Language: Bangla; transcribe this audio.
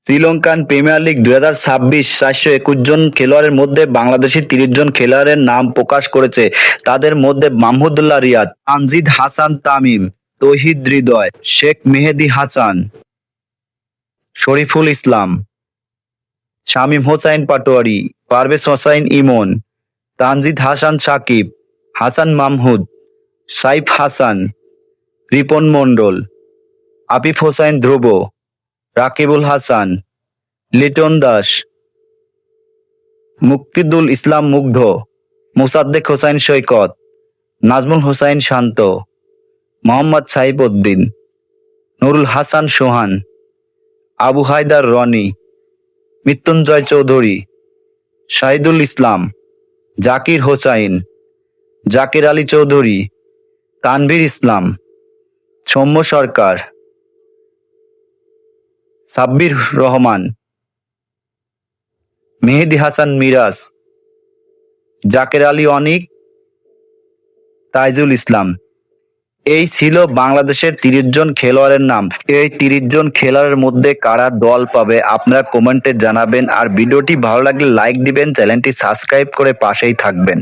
শ্রীলঙ্কান প্রিমিয়ার লিগ 2026 421 জন খেলোয়াড়ের মধ্যে বাংলাদেশি 30 জন খেলোয়াড়ের নাম প্রকাশ করেছে। তাদের মধ্যে মাহমুদুল্লাহ রিয়াদ, তানজিদ হাসান তামিম, তৌহিদ হৃদয়, শেখ মেহেদী হাসান, শরীফুল ইসলাম, শামীম হোসাইন পাটোয়ারি, পারভেজ হোসাইন ইমন, তানজিদ হাসান সাকিব, হাসান মাহমুদ, সাইফ হাসান, রিপন মণ্ডল, আফিফ হোসাইন ধ্রুব, রাকিবুল হাসান, লিটন দাস, মুকিদুল ইসলাম মুগ্ধ, মোসাদ্দেক হোসাইন সৈকত, নাজমুল হোসাইন শান্ত, মোহাম্মদ সাইফ উদ্দিন, নুরুল হাসান সোহান, আবু হায়দার রনি, মৃত্যুঞ্জয় চৌধুরী, শাহিদুল ইসলাম, জাকির হোসাইন, জাকির আলী চৌধুরী, তানভীর ইসলাম, সৌম্য সরকার, সাব্বির রহমান, মেহেদী হাসান মিরাজ, জাকের আলী অনিক, তাইজুল ইসলাম। এই ছিল বাংলাদেশের 30 জন খেলোয়াড়ের নাম। এই 30 জন খেলোয়াড়ের মধ্যে কারা দল পাবে আপনারা কমেন্টে জানাবেন। আর ভিডিওটি ভালো লাগলে লাইক দিবেন, চ্যানেলটি সাবস্ক্রাইব করে পাশেই থাকবেন।